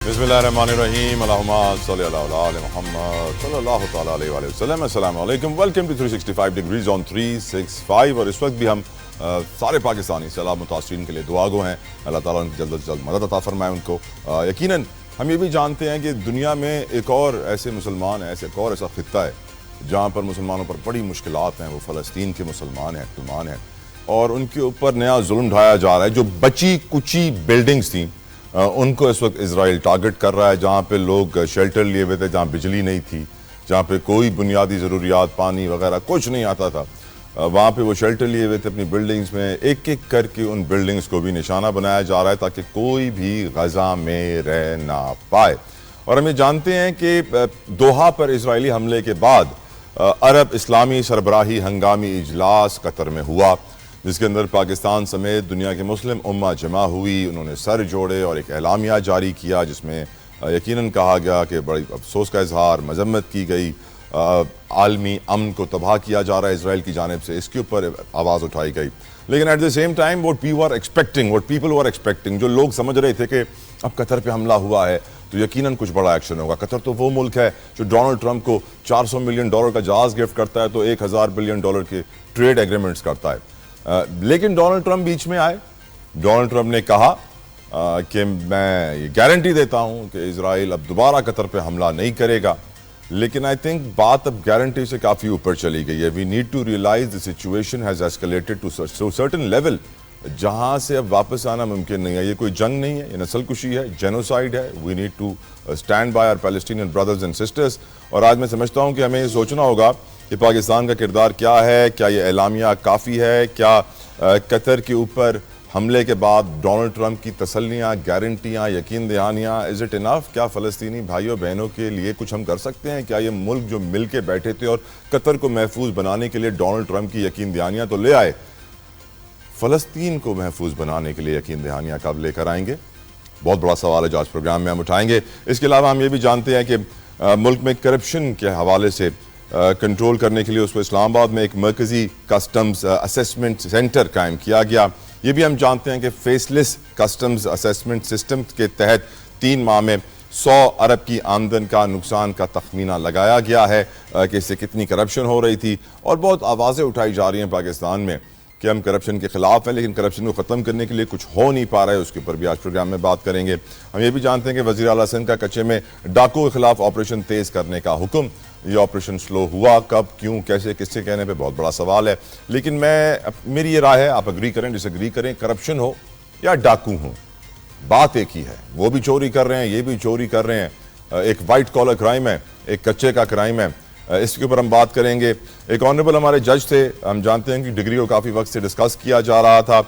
Bismillahirrahmanirrahim. Allahumma salli ala Muhammad sallallahu ta'ala alayhi wa sallam. Assalamu alaikum. Welcome to 365 degrees on 365 اور اس وقت بھی ہم سارے پاکستانی سیلاب متاثرین کے لیے دعا گو ہیں. اللہ تعالیٰ ان کی جلد از جلد مدد عطا فرمائے ان کو. یقیناً ہم یہ بھی جانتے ہیں کہ دنیا میں ایک اور ایسے مسلمان ہیں, ایک اور ایسا خطہ ہے جہاں پر مسلمانوں پر بڑی مشکلات ہیں. وہ فلسطین کے مسلمان ہیں اور ان کے اوپر نیا ظلم ڈھایا جا رہا ہے. جو بچی کچی بلڈنگز تھیں ان کو اس وقت اسرائیل ٹارگٹ کر رہا ہے, جہاں پہ لوگ شیلٹر لیے ہوئے تھے, جہاں بجلی نہیں تھی, جہاں پہ کوئی بنیادی ضروریات پانی وغیرہ کچھ نہیں آتا تھا, وہاں پہ وہ شیلٹر لیے ہوئے تھے اپنی بلڈنگز میں. ایک ایک کر کے ان بلڈنگز کو بھی نشانہ بنایا جا رہا ہے تاکہ کوئی بھی غزہ میں رہ نہ پائے. اور ہم یہ جانتے ہیں کہ دوحہ پر اسرائیلی حملے کے بعد عرب اسلامی سربراہی ہنگامی اجلاس قطر میں ہوا, جس کے اندر پاکستان سمیت دنیا کے مسلم امہ جمع ہوئی. انہوں نے سر جوڑے اور ایک اعلامیہ جاری کیا جس میں یقیناً کہا گیا کہ بڑی افسوس کا اظہار, مذمت کی گئی, عالمی امن کو تباہ کیا جا رہا ہے اسرائیل کی جانب سے, اس کے اوپر آواز اٹھائی گئی. لیکن at the same time what people were expecting, جو لوگ سمجھ رہے تھے کہ اب قطر پہ حملہ ہوا ہے تو یقیناً کچھ بڑا ایکشن ہوگا. قطر تو وہ ملک ہے جو ڈونلڈ ٹرمپ کو $400 ملین کا جہاز گفٹ کرتا ہے تو $1000 بلین کے ٹریڈ ایگریمنٹس کرتا ہے. لیکن ڈونلڈ ٹرمپ بیچ میں آئے. ڈونلڈ ٹرمپ نے کہا کہ میں یہ گارنٹی دیتا ہوں کہ اسرائیل اب دوبارہ قطر پہ حملہ نہیں کرے گا. لیکن آئی تھنک بات اب گارنٹی سے کافی اوپر چلی گئی ہے. We need to realise the situation has escalated to certain level جہاں سے اب واپس آنا ممکن نہیں ہے. یہ کوئی جنگ نہیں ہے, یہ نسل کشی ہے, جینوسائیڈ ہے. We need to stand by our Palestinian brothers and sisters. اور آج میں سمجھتا ہوں کہ ہمیں یہ سوچنا ہوگا کہ پاکستان کا کردار کیا ہے. کیا یہ اعلامیہ کافی ہے؟ کیا قطر کے اوپر حملے کے بعد ڈونلڈ ٹرمپ کی تسلیاں, گارنٹیاں, یقین دہانیاں از اٹ انف؟ کیا فلسطینی بھائیوں بہنوں کے لیے کچھ ہم کر سکتے ہیں؟ کیا یہ ملک جو مل کے بیٹھے تھے اور قطر کو محفوظ بنانے کے لیے ڈونلڈ ٹرمپ کی یقین دہانیاں تو لے آئے, فلسطین کو محفوظ بنانے کے لیے یقین دہانیاں کب لے کر آئیں گے؟ بہت بڑا سوال ہے جو آج پروگرام میں ہم اٹھائیں گے. اس کے علاوہ ہم یہ بھی جانتے ہیں کہ ملک میں کرپشن کے حوالے سے کنٹرول کرنے کے لیے اس کو اسلام آباد میں ایک مرکزی کسٹمز اسیسمنٹ سینٹر قائم کیا گیا. یہ بھی ہم جانتے ہیں کہ فیس لیس کسٹمز اسیسمنٹ سسٹم کے تحت 3 ماہ میں 100 ارب کی آمدن کا نقصان کا تخمینہ لگایا گیا ہے کہ اس سے کتنی کرپشن ہو رہی تھی. اور بہت آوازیں اٹھائی جا رہی ہیں پاکستان میں کہ ہم کرپشن کے خلاف ہیں, لیکن کرپشن کو ختم کرنے کے لیے کچھ ہو نہیں پا رہا ہے. اس کے اوپر بھی آج پروگرام میں بات کریں گے. ہم یہ بھی جانتے ہیں کہ وزیر اعلیٰ سندھ کا کچے میں ڈاکو کے خلاف آپریشن تیز کرنے کا حکم. یہ آپریشن سلو ہوا کب, کیوں, کیسے, کس سے کہنے پہ بہت بڑا سوال ہے. لیکن میری یہ رائے ہے, آپ اگری کریں ڈس اگری کریں, کرپشن ہو یا ڈاکو ہوں بات ایک ہی ہے. وہ بھی چوری کر رہے ہیں, یہ بھی چوری کر رہے ہیں. ایک وائٹ کالر کرائم ہے, ایک کچے کا کرائم ہے. اس کے اوپر ہم بات کریں گے. ایک آنریبل ہمارے جج تھے, ہم جانتے ہیں کہ ڈگری کو کافی وقت سے ڈسکس کیا جا رہا تھا,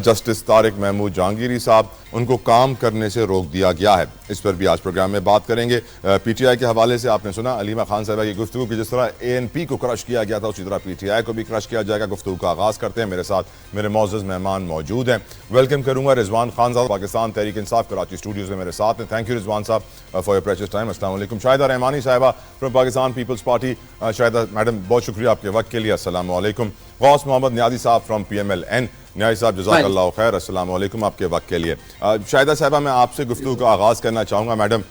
جسٹس طارق محمود جہانگیری صاحب, ان کو کام کرنے سے روک دیا گیا ہے. اس پر بھی آج پروگرام میں بات کریں گے. پی ٹی آئی کے حوالے سے آپ نے سنا علیمہ خان صاحبہ کی گفتگو کہ جس طرح ANP کو کرش کیا گیا تھا اسی طرح پی ٹی آئی کو بھی کرش کیا جائے گا. گفتگو کا آغاز کرتے ہیں. میرے ساتھ میرے معزز مہمان موجود ہیں. ویلکم کروں گا رضوان خان صاحب, پاکستان تحریک انصاف کراچی اسٹوڈیوز میں میرے ساتھ ہیں. تھینک یو رضوان صاحب فار یور پریشیس ٹائم. السلام علیکم. شاہدہ رحمانی صاحبہ فرام پاکستان پیپلز پارٹی. شاہدہ میڈم بہت شکریہ آپ کے وقت کے لیے. السلام علیکم. غوث محمد نیازی صاحب فرام PMLN. نیازی صاحب جزاک اللہ خیر, السلام علیکم آپ کے وقت کے لیے. شاہدہ صاحبہ میں آپ سے گفتگو کا آغاز کرنا چاہوں گا. میڈم,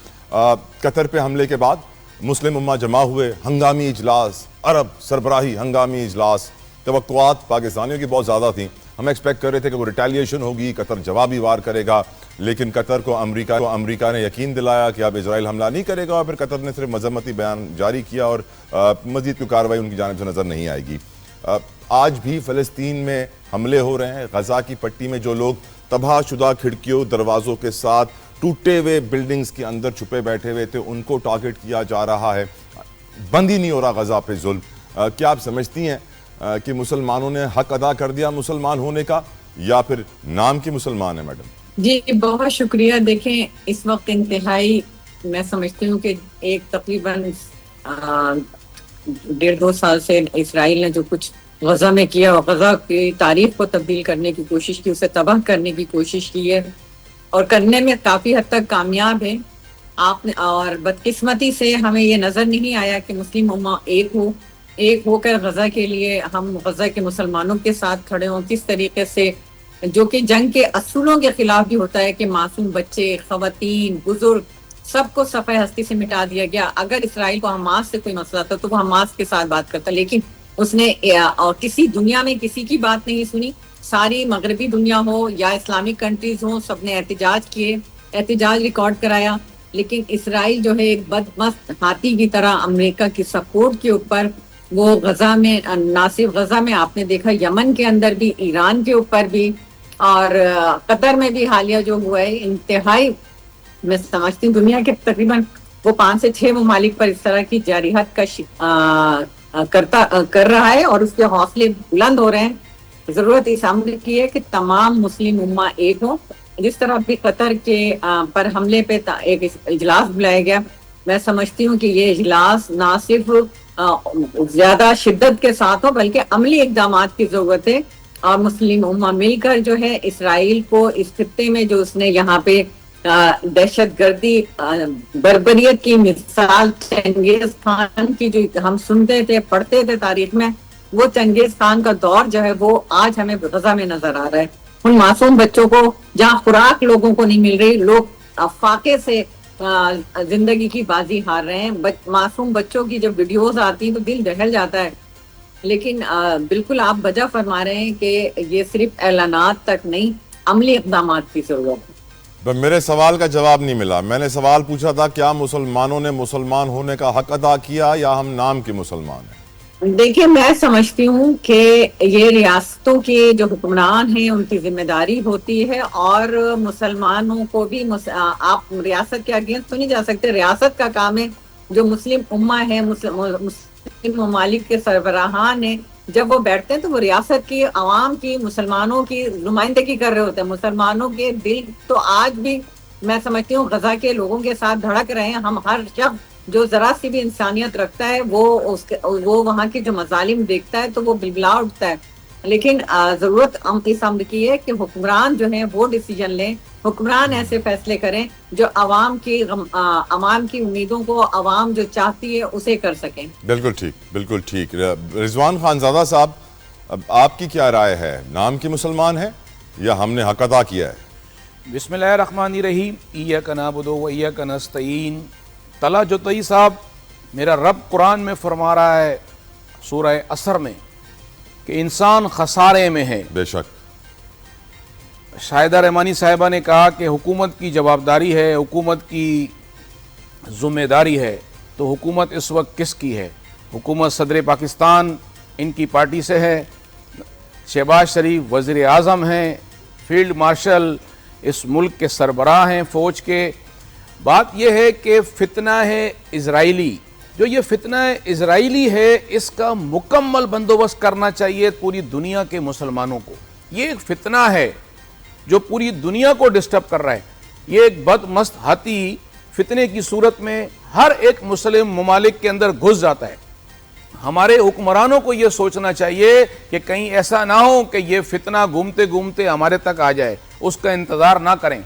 قطر پہ حملے کے بعد مسلم امہ جمع ہوئے, ہنگامی اجلاس, عرب سربراہی ہنگامی اجلاس. توقعات پاکستانیوں کی بہت زیادہ تھیں. ہم ایکسپیکٹ کر رہے تھے کہ وہ ریٹیلیشن ہوگی, قطر جوابی وار کرے گا. لیکن قطر کو امریکہ نے یقین دلایا کہ اب اسرائیل حملہ نہیں کرے گا, اور پھر قطر نے صرف مذمتی بیان جاری کیا اور مزید کوئی کارروائی ان کی جانب سے نظر نہیں آئے گی. آج بھی فلسطین میں حملے ہو رہے ہیں. غزہ کی پٹی میں جو لوگ تباہ شدہ کھڑکیوں دروازوں کے ساتھ ٹوٹے ہوئے بلڈنگز کے اندر چھپے بیٹھے ہوئے تھے, ان کو ٹارگٹ کیا جا رہا ہے. بند ہی نہیں ہو رہا غزہ پہ ظلم. کیا آپ سمجھتی ہیں کہ مسلمانوں نے حق ادا کر دیا مسلمان ہونے کا, یا پھر نام کی مسلمان ہیں؟ میڈم جی بہت شکریہ. دیکھیں اس وقت انتہائی میں سمجھتی ہوں کہ ایک تقریباً 1.5-2 سال سے اسرائیل نے جو کچھ غزہ میں کیا, غزہ کی تاریخ کو تبدیل کرنے کی کوشش کی, اسے تباہ کرنے کی کوشش کی ہے, اور کرنے میں کافی حد تک کامیاب ہے. آپ نے, اور بدقسمتی سے ہمیں یہ نظر نہیں آیا کہ مسلم امہ ایک ہو کر غزہ کے لیے ہم غزہ کے مسلمانوں کے ساتھ کھڑے ہوں. کس طریقے سے, جو کہ جنگ کے اصولوں کے خلاف بھی ہوتا ہے کہ معصوم بچے, خواتین, بزرگ سب کو صفحہ ہستی سے مٹا دیا گیا. اگر اسرائیل کو حماس سے کوئی مسئلہ تھا تو وہ حماس کے ساتھ بات کرتا, لیکن اس نے کسی دنیا میں کسی کی بات نہیں سنی. ساری مغربی دنیا ہو یا اسلامک کنٹریز ہوں, سب نے احتجاج کیے, احتجاج ریکارڈ کرایا, لیکن اسرائیل جو ہے ایک بدمست ہاتھی کی طرح امریکہ کی سپورٹ کے اوپر وہ غزہ میں, نہ صرف غزہ میں, آپ نے دیکھا یمن کے اندر بھی, ایران کے اوپر بھی, اور قطر میں بھی حالیہ جو ہوا ہے, انتہائی میں سمجھتی ہوں دنیا کے تقریباً وہ 5 سے 6 ممالک پر اس طرح کی جارحیت کا کر رہا ہے, اور اس کے حوصلے بلند ہو رہے ہیں. ضرورت اس امر کی ہے کہ تمام مسلم امہ ایک ہو. جس طرح بھی قطر کے پر حملے پہ ایک اجلاس بلایا گیا, میں سمجھتی ہوں کہ یہ اجلاس نہ صرف زیادہ شدت کے ساتھ ہو بلکہ عملی اقدامات کی ضرورت ہے, اور مسلم امہ مل کر جو ہے اسرائیل کو اس خطے میں جو اس نے یہاں پہ دہشت گردی بربریت کی مثال چنگیز خان کی جو ہم سنتے تھے پڑھتے تھے تاریخ میں, وہ چنگیز خان کا دور جو ہے وہ آج ہمیں غزہ میں نظر آ رہا ہے. ان معصوم بچوں کو جہاں خوراک لوگوں کو نہیں مل رہی, لوگ فاقے سے زندگی کی بازی ہار رہے ہیں. معصوم بچوں کی جب ویڈیوز آتی ہیں تو دل دہل جاتا ہے. لیکن بالکل آپ وجہ فرما رہے ہیں کہ یہ صرف اعلانات تک نہیں, عملی اقدامات کی ضرورت ہے. میرے سوال کا جواب نہیں ملا. میں نے سوال پوچھا تھا کیا مسلمانوں نے مسلمان ہونے کا حق ادا کیا یا ہم نام کے مسلمان ہیں؟ دیکھیں, میں سمجھتی ہوں کہ یہ ریاستوں کے جو حکمران ہیں ان کی ذمہ داری ہوتی ہے, اور مسلمانوں کو بھی آپ ریاست کے اگینسٹ تو نہیں جا سکتے. ریاست کا کام ہے, جو مسلم امہ ہے, مسلم ممالک کے سربراہان ہیں, جب وہ بیٹھتے ہیں تو وہ ریاست کی عوام کی مسلمانوں کی نمائندگی کر رہے ہوتے ہیں. مسلمانوں کے دل تو آج بھی میں سمجھتی ہوں غزہ کے لوگوں کے ساتھ دھڑک رہے ہیں. ہم ہر شخص جو ذرا سی بھی انسانیت رکھتا ہے وہ وہاں کے جو مظالم دیکھتا ہے تو وہ بلبلا اٹھتا ہے. لیکن ضرورت اس امر کی ہے کہ حکمران جو ہیں وہ ڈیسیجن لیں, حکمران ایسے فیصلے کریں جو عوام کی امیدوں کو عوام جو چاہتی ہے اسے کر سکیں. بالکل ٹھیک, بالکل ٹھیک. رضوان خانزادہ صاحب, اب آپ کی کیا رائے ہے, نام کی مسلمان ہے یا ہم نے حق ادا کیا ہے؟ بسم اللہ الرحمن الرحیم. ایاک نعبد و ایاک نستعین. طلعت جوتئی صاحب, میرا رب قرآن میں فرما رہا ہے سورہ عصر میں کہ انسان خسارے میں ہے. بے شک. شاہدہ رحمانی صاحبہ نے کہا کہ حکومت کی جوابداری ہے, حکومت کی ذمہ داری ہے, تو حکومت اس وقت کس کی ہے؟ حکومت صدر پاکستان ان کی پارٹی سے ہے, شہباز شریف وزیر اعظم ہیں, فیلڈ مارشل اس ملک کے سربراہ ہیں فوج کے. بات یہ ہے کہ فتنہ ہے اسرائیلی, جو یہ فتنہ اسرائیلی ہے اس کا مکمل بندوبست کرنا چاہیے پوری دنیا کے مسلمانوں کو. یہ ایک فتنہ ہے جو پوری دنیا کو ڈسٹرب کر رہا ہے. یہ ایک بدمست ہاتھی فتنے کی صورت میں ہر ایک مسلم ممالک کے اندر گھس جاتا ہے. ہمارے حکمرانوں کو یہ سوچنا چاہیے کہ کہیں ایسا نہ ہو کہ یہ فتنہ گھومتے گھومتے ہمارے تک آ جائے, اس کا انتظار نہ کریں.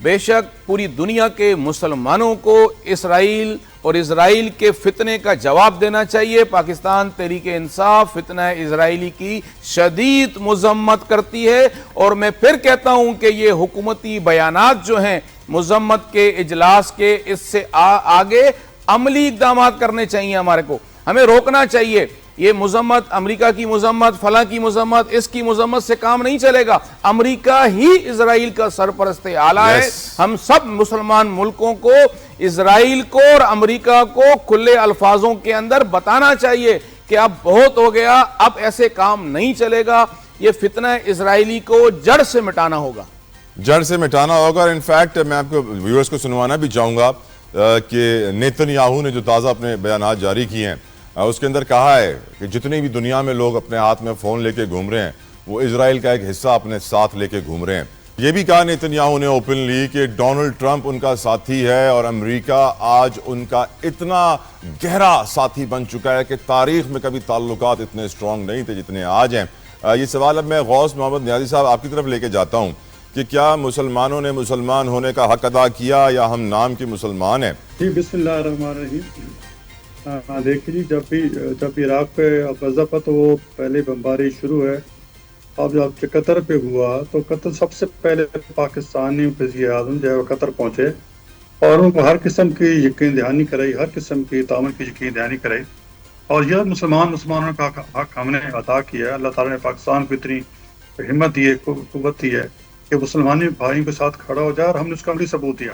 بے شک پوری دنیا کے مسلمانوں کو اسرائیل اور اسرائیل کے فتنے کا جواب دینا چاہیے. پاکستان تحریک انصاف فتنہ اسرائیلی کی شدید مذمت کرتی ہے, اور میں پھر کہتا ہوں کہ یہ حکومتی بیانات جو ہیں مذمت کے اجلاس کے, اس سے آگے عملی اقدامات کرنے چاہیے. ہمارے کو ہمیں روکنا چاہیے. یہ مذمت, امریکہ کی مذمت, فلاں کی مذمت, اس کی مذمت سے کام نہیں چلے گا. امریکہ ہی اسرائیل کا سرپرست اعلیٰ ہے. ہم سب مسلمان ملکوں کو اسرائیل کو اور امریکہ کو کھلے الفاظوں کے اندر بتانا چاہیے کہ اب بہت ہو گیا, اب ایسے کام نہیں چلے گا. یہ فتنہ اسرائیلی کو جڑ سے مٹانا ہوگا, جڑ سے مٹانا ہوگا. اور انفیکٹ میں آپ کو ویورز کو سنوانا بھی چاہوں گا کہ نیتن یاہو نے جو تازہ اپنے بیانات جاری کیے ہیں اس کے اندر کہا ہے کہ جتنے بھی دنیا میں لوگ اپنے ہاتھ میں فون لے کے گھوم رہے ہیں وہ اسرائیل کا ایک حصہ اپنے ساتھ لے کے گھوم رہے ہیں. یہ بھی کہا نیتن یاہو نے اوپنلی کہ ڈونلڈ ٹرمپ ان کا ساتھی ہے, اور امریکہ آج ان کا اتنا گہرا ساتھی بن چکا ہے کہ تاریخ میں کبھی تعلقات اتنے اسٹرانگ نہیں تھے جتنے آج ہیں. یہ سوال اب میں غوث محمد نیازی صاحب آپ کی طرف لے کے جاتا ہوں کہ کیا مسلمانوں نے مسلمان ہونے کا حق ادا کیا یا ہم نام کے مسلمان ہیں؟ جی بسم اللہ الرحمن الرحیم. دیکھیے جی, جب عراق پہ غزہ پر تو وہ پہلے بمباری شروع ہے. اب جب قطر پہ ہوا تو قطر سب سے پہلے پاکستانی وزیر اعظم جو ہے وہ قطر پہنچے, اور ان کو ہر قسم کی یقین دہانی کرائی، ہر قسم کی تعاون کی یقین دہانی کرائی. اور یہ مسلمانوں کا حق ہم نے ادا کیا ہے. اللہ تعالیٰ نے پاکستان کو اتنی ہمت دی ہے، قوت دی ہے کہ مسلمانی بھائیوں کے ساتھ کھڑا ہو جائے، اور ہم نے اس کا عملی ثبوت دیا.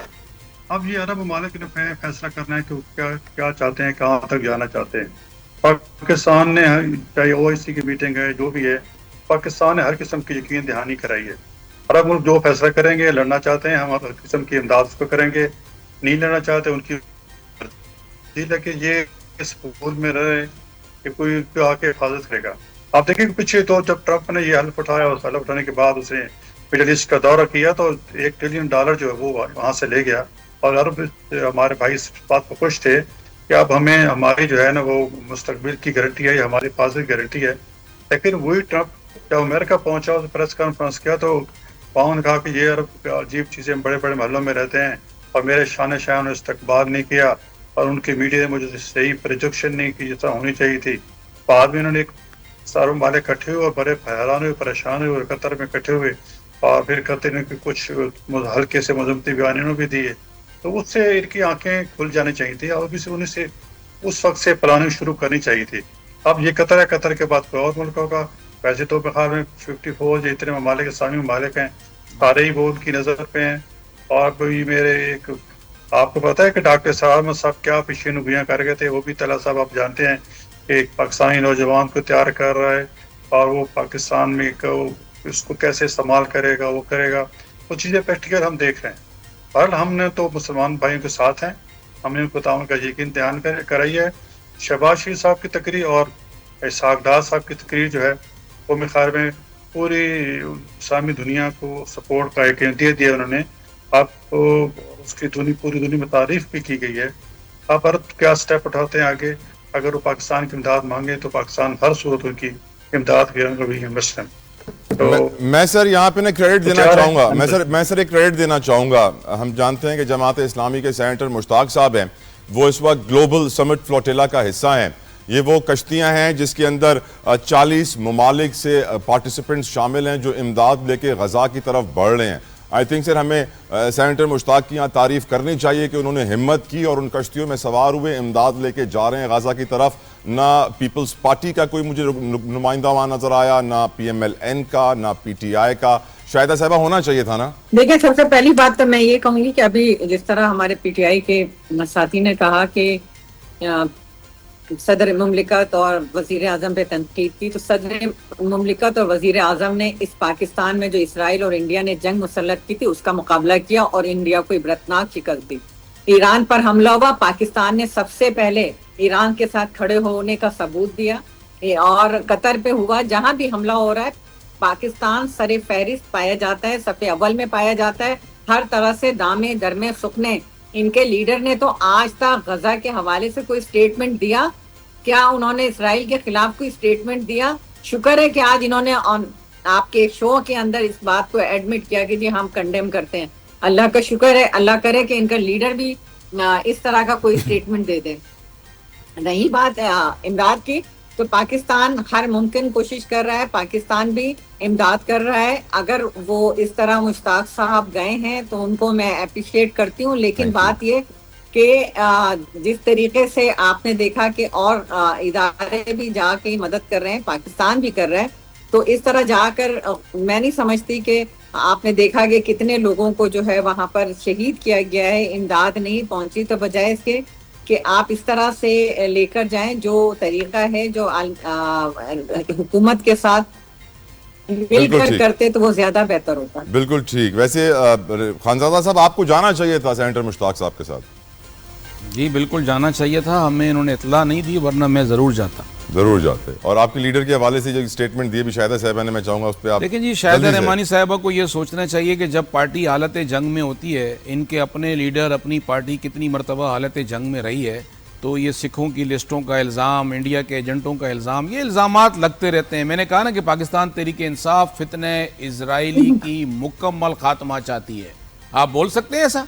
اب یہ عرب ممالک نے فیصلہ کرنا ہے کہ وہ کیا چاہتے ہیں، کہاں تک جانا چاہتے ہیں. پاکستان نے چاہے OIC کی میٹنگ ہے، جو بھی ہے، پاکستان نے ہر قسم کی یقین دہانی کرائی ہے. عرب ملک جو فیصلہ کریں گے، لڑنا چاہتے ہیں ہم ہر قسم کی امداد اس کو کریں گے، نہیں لڑنا چاہتے ان کی کہ یہ اس حکومت میں رہے کہ کوئی آ کے حفاظت کرے گا. آپ دیکھیں کہ پیچھے تو جب ٹرمپ نے یہ حلف اٹھایا، اس حلف اٹھانے کے بعد اس نے مڈل ایسٹ کا دورہ کیا تو $1 ٹریلین جو ہے وہ وہاں سے لے گیا. اور عرب ہمارے بھائی اس بات پر خوش تھے کہ اب ہمیں ہماری جو ہے نا وہ مستقبل کی گارنٹی ہے، ہماری حفاظت کی گارنٹی ہے. لیکن وہی ٹرمپ جب امریکہ پہنچا اور پریس کانفرنس کیا تو وہاں نے کہا کہ یہ عرب عجیب چیزیں بڑے بڑے محلوں میں رہتے ہیں اور میرے شان شاہ نے استقبال نہیں کیا، اور ان کی میڈیا نے مجھے صحیح پروجیکشن نہیں کی جیسا ہونی چاہیے تھی. بعد میں انہوں نے سارے ممالک اکٹھے ہوئے، بڑے حیران ہوئے، پریشان ہوئے، قطر میں اکٹھے ہوئے، اور پھر قطر نے کچھ ہلکے سے مذمتی بیان انہوں بھی دیے. تو اس سے ان کی آنکھیں کھل جانی چاہیے تھی، اور انہیں سے اس وقت سے پلاننگ شروع کرنی چاہیے تھی. اب یہ قطر ہے، قطر کے بعد کوئی اور ملک ہوگا. ویسے تو بخار میں 54 اتنے ممالک اسلامی ممالک ہیں، سارے ہی وہ ان کی نظر پہ ہیں. اور کوئی میرے ایک آپ کو پتا ہے کہ ڈاکٹر صاحب صاحب کیا پیشین گویاں کر گئے تھے، وہ بھی طلعت صاحب آپ جانتے ہیں کہ ایک پاکستانی نوجوان کو تیار کر رہا ہے، اور وہ پاکستان میں اس کو کیسے استعمال کرے گا، وہ کرے گا. وہ چیزیں پریکٹیکل ہم دیکھ رہے ہیں. بہرحال ہم نے تو مسلمان بھائیوں کے ساتھ ہیں، ہم نے ان کو تعاون کا یقین دہان کرائی ہے. شہباز شریف صاحب کی تقریر اور اسحاق ڈار صاحب کی تقریر جو ہے وہ میرے خیال میں پوری اسلامی دنیا کو سپورٹ کا یقین دے دیا انہوں نے. اب اس کی پوری دنیا میں تعریف بھی کی گئی ہے. اب عرب کیا سٹیپ اٹھاتے ہیں آگے، اگر وہ پاکستان کی امداد مانگے تو پاکستان ہر صورت ان کی امداد کے بھی انویسٹ ہیں. میں سر یہاں پہ کریڈٹ دینا چاہوں گا، میں سر ایک کریڈٹ دینا چاہوں گا. ہم جانتے ہیں کہ جماعت اسلامی کے سینیٹر مشتاق صاحب ہیں، وہ اس وقت گلوبل سمٹ فلوٹیلا کا حصہ ہیں. یہ وہ کشتیاں ہیں جس کے اندر 40 ممالک سے پارٹیسپنٹس شامل ہیں جو امداد لے کے غزہ کی طرف بڑھ رہے ہیں. آئی تھنک سر ہمیں سینیٹر مشتاق کی یہاں تعریف کرنی چاہیے کہ انہوں نے ہمت کی اور ان کشتیوں میں سوار ہوئے امداد لے کے جا رہے ہیں غزہ کی طرف. نہ پیپلز پارٹی کا کوئی مجھے نمائندہ وہاں نظر آیا، نہ PMLN کا، نہ PTI کا. شاہدہ صاحبہ ہونا چاہیے تھا نا. دیکھیں، سب سے پہلی بات تو میں یہ کہوں گی کہ ابھی جس طرح ہمارے PTI کے ساتھی نے کہا کہ صدر مملکت اور وزیر اعظم پہ تنقید کی، تو صدر مملکت اور وزیر اعظم نے اس پاکستان میں جو اسرائیل اور انڈیا نے جنگ مسلط کی تھی اس کا مقابلہ کیا اور انڈیا کو عبرتناک شکست دی. ایران پر حملہ ہوا، پاکستان نے سب سے پہلے ایران کے ساتھ کھڑے ہونے کا ثبوت دیا. اور قطر پہ ہوا، جہاں بھی حملہ ہو رہا ہے پاکستان سر فہرست پایا جاتا ہے، صف اول میں پایا جاتا ہے. ہر طرح سے دامے درمے سکھنے. ان کے لیڈر نے تو آج تک غزہ کے حوالے سے کوئی سٹیٹمنٹ دیا؟ کیا انہوں نے اسرائیل کے خلاف کوئی سٹیٹمنٹ دیا؟ شکر ہے کہ آج انہوں نے آپ کے شو کے اندر اس بات کو ایڈمٹ کیا کہ جی ہم کنڈیم کرتے ہیں. اللہ کا شکر ہے، اللہ کرے کہ ان کا لیڈر بھی اس طرح کا کوئی سٹیٹمنٹ دے دے. رہی بات امداد کی، تو پاکستان ہر ممکن کوشش کر رہا ہے، پاکستان بھی امداد کر رہا ہے. اگر وہ اس طرح مشتاق صاحب گئے ہیں تو ان کو میں اپریشیٹ کرتی ہوں، لیکن بات یہ کہ جس طریقے سے آپ نے دیکھا کہ اور ادارے بھی جا کے مدد کر رہے ہیں، پاکستان بھی کر رہا ہے، تو اس طرح جا کر میں نہیں سمجھتی کہ آپ نے دیکھا کہ کتنے لوگوں کو جو ہے وہاں پر شہید کیا گیا ہے، امداد نہیں پہنچی. تو بجائے اس کے کہ آپ اس طرح سے لے کر جائیں، جو طریقہ ہے جو حکومت کے ساتھ مل کر کرتے تو وہ زیادہ بہتر ہوتا. بالکل ٹھیک. ویسے خانزادہ صاحب آپ کو جانا چاہیے تھا سینیٹر مشتاق صاحب کے ساتھ. جی بالکل جانا چاہیے تھا، ہمیں انہوں نے اطلاع نہیں دی، ورنہ میں ضرور جاتا. ضرور جاتے. اور آپ کے لیڈر کے حوالے سے جو اسٹیٹمنٹ دیے بھی شاہدہ صاحبہ نے، میں چاہوں گا اس پہ آپ. لیکن جی شاہدہ رحمانی صاحبہ کو یہ سوچنا چاہیے کہ جب پارٹی حالت جنگ میں ہوتی ہے، ان کے اپنے لیڈر اپنی پارٹی کتنی مرتبہ حالت جنگ میں رہی ہے، تو یہ سکھوں کی لسٹوں کا الزام، انڈیا کے ایجنٹوں کا الزام، یہ الزامات لگتے رہتے ہیں. میں نے کہا نا کہ پاکستان تحریک انصاف فتنہ اسرائیلی کی مکمل خاتمہ چاہتی ہے. آپ بول سکتے ہیں ایسا؟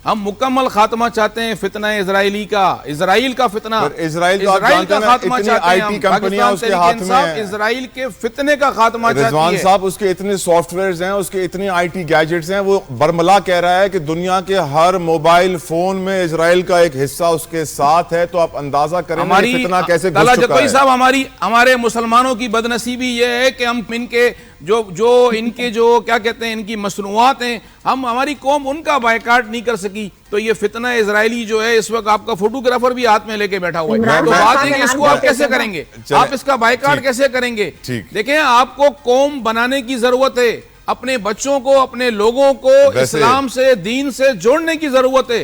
ہم مکمل خاتمہ چاہتے ہیں فتنہ اسرائیلی کا، اسرائیل کا فتنہ، اسرائیل تو آپ جانتے ہیں خاتمہ اتنی چاہتے آئی ہیں ٹی ہم۔ کمپنیاں اس کے ہاتھ میں ہیں، اسرائیل کے فتنے کا خاتمہ چاہتی ہے۔ رضوان صاحب اس کے اتنے سافٹ ویئرز ہیں، اس کے اتنی آئی ٹی گیجٹس ہیں، وہ برملا کہہ رہا ہے کہ دنیا کے ہر موبائل فون میں اسرائیل کا ایک حصہ اس کے ساتھ ہے، تو آپ اندازہ کریں کہ فتنہ کیسے گھس چکا جتوئی ہے۔ صاحب ہمارے مسلمانوں کی بدنصیبی یہ ہے کہ ہم ان کے ان کے جو کیا کہتے ہیں ان کی مصنوعات ہیں، ہماری قوم ان کا بائیکاٹ نہیں کر سکی، تو یہ فتنہ اسرائیلی جو ہے اس وقت آپ کا فوٹوگرافر بھی ہاتھ میں لے کے بیٹھا ہوا ہے، تو بات ہے کہ اس کو آپ کیسے کریں گے، آپ اس کا بائیکاٹ کیسے کریں گے؟ دیکھیں آپ کو قوم بنانے کی ضرورت ہے، اپنے بچوں کو، اپنے لوگوں کو اسلام سے، دین سے جوڑنے کی ضرورت ہے۔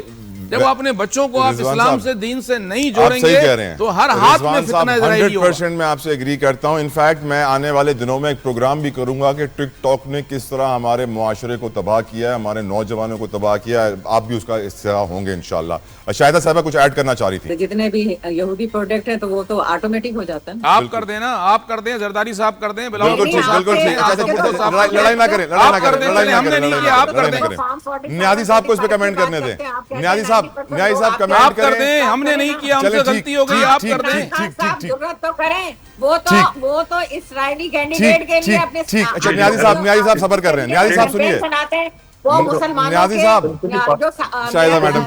جب اپنے بچوں کو آپ اسلام سے، دین سے نہیں جوڑیں گے تو ہر ہاتھ میں فتنہ اسرائیلی ہوگا۔ 100% میں آپ سے ایگری کرتا ہوں۔ انفیکٹ میں آنے والے دنوں میں ایک پروگرام بھی کروں گا کہ ٹک ٹاک نے کس طرح ہمارے معاشرے کو تباہ کیا ہے، ہمارے نوجوانوں کو تباہ کیا ہے، آپ بھی اس کا حصہ ہوں گے انشاءاللہ۔ شاہدہ صاحبہ کچھ ایڈ کرنا چاہ رہی تھی؟ جتنے بھی یہودی پروڈکٹ ہیں تو وہ تو آٹومیٹک ہو جاتا ہے۔ آپ کر دیں نا، آپ کر دیں، زرداری صاحب کر دیں، بالکل ٹھیک، لڑائی نہ کریں، آپ کر دیں۔ نیازی صاحب کو اس پہ کمنٹ کرنے دیں، نیازی صاحب آپ کر دیں، ہم نے نہیں کیا، ہم سے غلطی ہو گئی، آپ کر دیں۔ ضرورت تو کریں، وہ تو اسرائیلی کینڈیڈیٹ کے لیے اپنے اچھا نیازی صاحب صبر کر رہے ہیں، نیازی صاحب سنیے، وہ مسلمانوں نیازی صاحب شاہدہ میڈم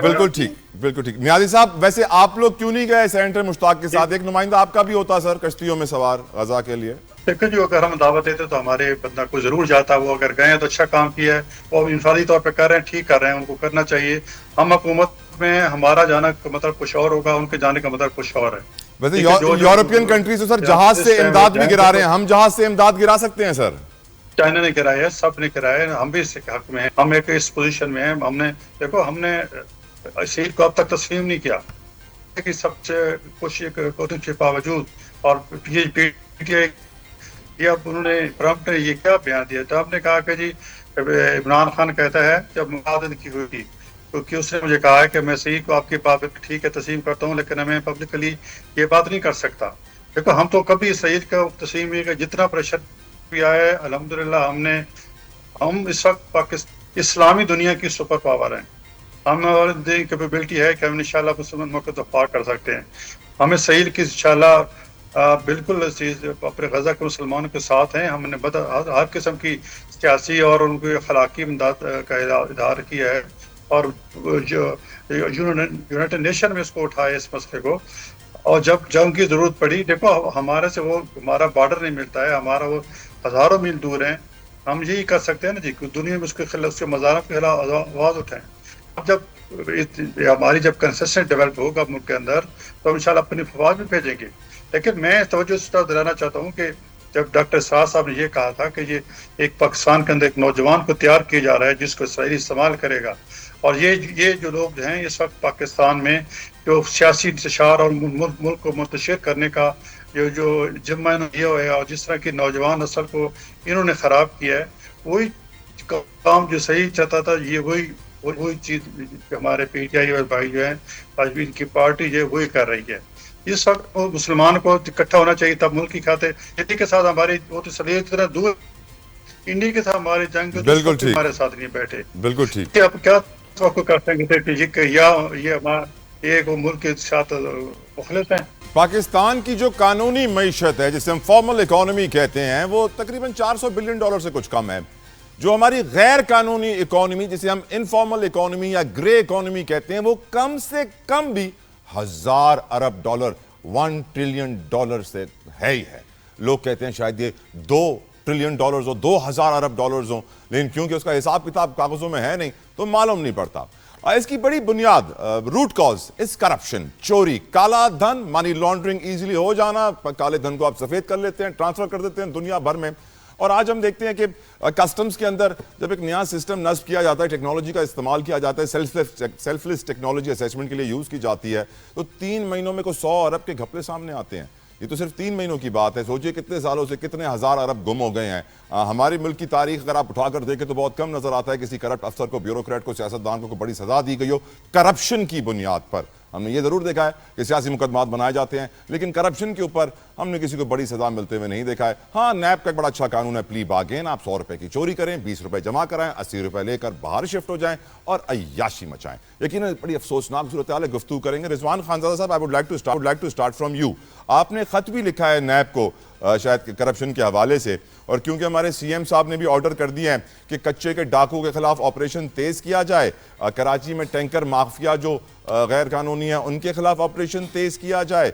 بالکل ٹھیک، بالکل ٹھیک۔ نیازی صاحب ویسے آپ لوگ کیوں نہیں گئے سینیٹر مشتاق کے ساتھ؟ ایک نمائندہ آپ کا بھی ہوتا سر کشتیوں میں سوار غزہ کے لیے۔ دیکھیں جو اگر ہم دعوت دیتے تو ہمارے بندہ کو ضرور جاتا، وہ اگر گئے تو اچھا کام کیا ہے، وہ انفرادی طور پہ کر رہے ہیں، ٹھیک کر رہے ہیں، ان کو کرنا چاہیے۔ ہم حکومت میں ہمارا جانا کا مطلب کچھ اور ہوگا، ان کے جانے کا مطلب کچھ اور ہے۔ ویسے یورپین کنٹریز تو سر جہاز سے امداد بھی گرا رہے ہیں، ہم جہاز سے امداد گرا سکتے ہیں سر؟ چائنا نے گرایا ہے، سب نے گرایا ہے، ہم بھی اس کے حق میں ہیں، ہم ایک اس پوزیشن میں ہیں۔ ہم نے دیکھو ہم نے شہید کو اب تک تسلیم نہیں کیا کہ سب سے کوشش کے باوجود، اور پی ٹی آئی یہ اب انہوں نے ٹرمپ نے یہ کیا بیان دیا؟ ٹرمپ نے کہا کہ جی عمران خان کہتا ہے جب مقابلت کی ہوئی تھی کیونکہ اس نے مجھے کہا ہے کہ میں شہید کو آپ کی بات ٹھیک ہے تسلیم کرتا ہوں، لیکن میں پبلکلی یہ بات نہیں کر سکتا۔ دیکھو ہم تو کبھی شہید کا تسلیم نہیں کیا، جتنا پریشر بھی آیا ہے الحمدللہ ہم اس وقت اسلامی دنیا کی سپر پاور ہیں، ہمیں کیپیبلٹی ہے کہ ہم انشاءاللہ مسلمان ملک کو دفاع کر سکتے ہیں۔ ہمیں شہید کی انشاءاللہ بالکل اپنے غزہ کے مسلمانوں کے ساتھ ہیں، ہم نے ہر قسم کی سیاسی اور ان کی اخلاقی امداد کا اظہار کیا ہے، اور جو یونائٹڈ نیشن میں اس کو اٹھایا اس مسئلے کو، اور جب جنگ کی ضرورت پڑی، دیکھو ہمارے سے وہ ہمارا بارڈر نہیں ملتا ہے، ہمارا وہ ہزاروں میل دور ہیں، ہم یہی کر سکتے ہیں نا جی، دنیا میں اس کے خلاف، اس کے مظاہروں کے خلاف آواز اٹھائیں۔ اب جب ہماری جب کنسسٹنٹ ڈیولپ ہوگا ملک کے اندر تو ہم انشاءاللہ اپنی فوج بھی بھیجیں گے۔ لیکن میں توجہ اس طرح دلانا چاہتا ہوں کہ جب ڈاکٹر سعد صاحب نے یہ کہا تھا کہ یہ ایک پاکستان کے اندر ایک نوجوان کو تیار کیا جا رہا ہے جس کو اسرائیلی استعمال کرے گا، اور یہ جو لوگ ہیں اس وقت پاکستان میں جو سیاسی انتشار اور ملک کو منتشر کرنے کا جو ذمہ یہ ہوا ہے، اور جس طرح کی نوجوان نسل کو انہوں نے خراب کیا ہے، وہی کام جو صحیح چاہتا تھا، یہ وہی چیز ہمارے پی ٹی آئی اور بھائی جو ہیں آج بھی ان کی پارٹی جو ہے وہی کر رہی ہے۔ اس وقت مسلمان کو اکٹھا ہونا چاہیے، تب ملک کی خاطر انڈیا کے ساتھ ہماری وہ تو صلیحیت اتنا دور، انڈیا کے ساتھ ہمارے جنگ ہمارے ساتھ نہیں بیٹھے، بالکل ٹھیک۔ آپ کیا توقع کرتے ہیں کہ یہ ہمارا ایک ملک کے ساتھ مخلص ہیں؟ پاکستان کی جو قانونی معیشت ہے جسے ہم فارمل اکانومی کہتے ہیں وہ تقریباً $400 بلین سے کچھ کم ہے۔ جو ہماری غیر قانونی اکانومی جسے ہم انفارمل اکانومی یا گرے اکانومی کہتے ہیں وہ کم سے کم بھی $1000 ارب $1 ٹریلین سے ہے ہی ہے۔ لوگ کہتے ہیں شاید یہ $2 ٹریلین ہو، 2000 ارب ڈالرز ہوں، لیکن کیونکہ اس کا حساب کتاب کاغذوں میں ہے نہیں تو معلوم نہیں پڑتا۔ اس کی بڑی بنیاد روٹ کاز اس کرپشن، چوری، کالا دھن، منی لانڈرنگ ایزیلی ہو جانا، کالے دھن کو آپ سفید کر لیتے ہیں، ٹرانسفر کر دیتے ہیں دنیا بھر میں۔ اور آج ہم دیکھتے ہیں کہ کسٹمز کے اندر جب ایک نیا سسٹم نصب کیا جاتا ہے، ٹیکنالوجی کا استعمال کیا جاتا ہے، سیلف لیس ٹیکنالوجی اسیسمنٹ کے لیے یوز کی جاتی ہے، تو 3 مہینوں میں کوئی 100 ارب کے گھپلے سامنے آتے ہیں۔ یہ تو صرف 3 مہینوں کی بات ہے، سوچئے کتنے سالوں سے کتنے ہزار ارب گم ہو گئے ہیں۔ ہماری ملک کی تاریخ اگر آپ اٹھا کر دیکھیں تو بہت کم نظر آتا ہے کسی کرپٹ افسر کو، بیوروکریٹ کو، سیاستدان کو بڑی سزا دی گئی ہو کرپشن کی بنیاد پر۔ ہم نے یہ ضرور دیکھا ہے کہ سیاسی مقدمات بنائے جاتے ہیں لیکن کرپشن کے اوپر ہم نے کسی کو بڑی سزا ملتے ہوئے نہیں دیکھا ہے. ہاں نیب کا ایک بڑا اچھا قانون ہے پلی بارگین, آپ 100 روپے کی چوری کریں, 20 روپے جمع کرائیں, 80 روپے لے کر باہر شفٹ ہو جائیں اور عیاشی مچائیں. یقیناً بڑی افسوسناک صورتحال ہے, گفتگو کریں گے. رضوان خانزادہ صاحب, I would like to start from you. آپ نے خط بھی لکھا ہے نیب کو شاید کرپشن کے حوالے سے, اور کیونکہ ہمارے سی ایم صاحب نے بھی آرڈر کر دیے ہیں کہ کچے کے ڈاکو کے خلاف آپریشن تیز کیا جائے, کراچی میں ٹینکر مافیا جو غیر قانونی ہیں ان کے خلاف آپریشن تیز کیا جائے,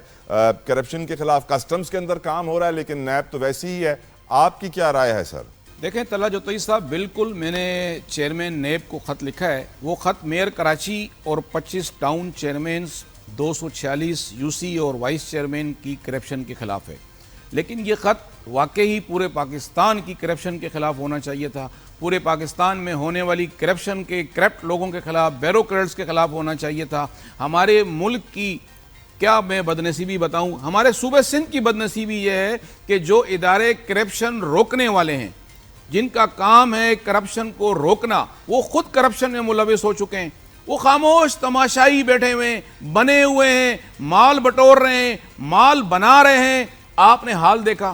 کرپشن کے خلاف کسٹمز کے اندر کام ہو رہا ہے, لیکن نیب تو ویسی ہی ہے. آپ کی کیا رائے ہے سر؟ دیکھیں طلعت جوتئی صاحب, بالکل میں نے چیئرمین نیب کو خط لکھا ہے. وہ خط میئر کراچی اور 25 ٹاؤن چیئرمینز, 246 یو سی اور وائس چیئرمین کی کرپشن کے خلاف ہے. لیکن یہ خط واقعی پورے پاکستان کی کرپشن کے خلاف ہونا چاہیے تھا. پورے پاکستان میں ہونے والی کرپشن کے, کرپٹ لوگوں کے خلاف, بیوروکریٹس کے خلاف ہونا چاہیے تھا. ہمارے ملک کی کیا میں بدنصیبی بتاؤں, ہمارے صوبہ سندھ کی بدنصیبی یہ ہے کہ جو ادارے کرپشن روکنے والے ہیں, جن کا کام ہے کرپشن کو روکنا, وہ خود کرپشن میں ملوث ہو چکے ہیں. وہ خاموش تماشائی بیٹھے ہوئے ہیں, بنے ہوئے ہیں, مال بٹور رہے ہیں, مال بنا رہے ہیں. آپ نے حال دیکھا,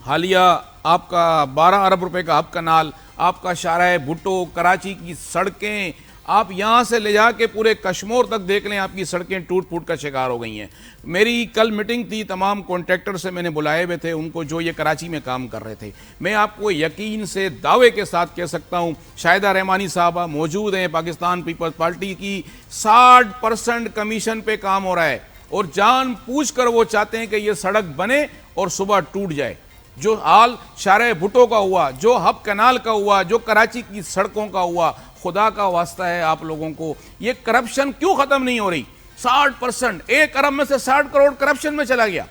حالیہ آپ کا 12 ارب روپے کا ہب کنال, آپ کا شارع بھٹو, کراچی کی سڑکیں, آپ یہاں سے لے جا کے پورے کشمور تک دیکھ لیں, آپ کی سڑکیں ٹوٹ پھوٹ کا شکار ہو گئی ہیں. میری کل میٹنگ تھی, تمام کانٹریکٹر سے میں نے بلائے ہوئے تھے ان کو جو یہ کراچی میں کام کر رہے تھے. میں آپ کو یقین سے دعوے کے ساتھ کہہ سکتا ہوں, شاہدہ رحمانی صاحبہ موجود ہیں, پاکستان پیپلز پارٹی کی, 60% کمیشن پہ کام ہو رہا ہے, اور جان پوچھ کر وہ چاہتے ہیں کہ یہ سڑک بنے اور صبح ٹوٹ جائے. جو حال شارع بھٹو کا ہوا, جو ہب کنال کا ہوا, جو کراچی کی سڑکوں کا ہوا, خدا کا واسطہ ہے آپ لوگوں کو, یہ کرپشن کیوں ختم نہیں ہو رہی؟ 60%, 1 ارب میں سے 60 کروڑ کرپشن میں چلا گیا,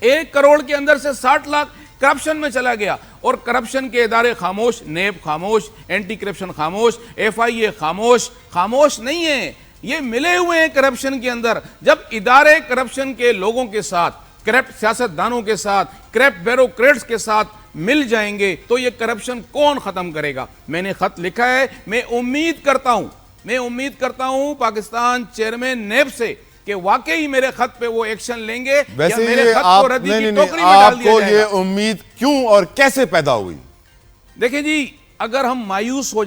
1 کروڑ کے اندر سے 60 لاکھ کرپشن میں چلا گیا. اور کرپشن کے ادارے خاموش, نیب خاموش, اینٹی کرپشن خاموش, FIA خاموش. خاموش نہیں ہے, یہ ملے ہوئے ہیں کرپشن کے اندر. جب ادارے کرپشن کے لوگوں کے ساتھ, کرپٹ سیاستدانوں کے ساتھ, کرپٹ بیوروکریٹس کے ساتھ مل جائیں گے تو یہ کرپشن کون ختم کرے گا؟ میں نے خط لکھا ہے, میں امید کرتا ہوں پاکستان چیئرمین نیب سے کہ واقعی میرے خط پہ وہ ایکشن لیں گے, یا میرے خط کو ردی کی ٹوکری میں ڈال دیا جائے گا. یہ امید کیوں اور کیسے پیدا ہوئی؟ دیکھیں جی, اگر ہم مایوس ہو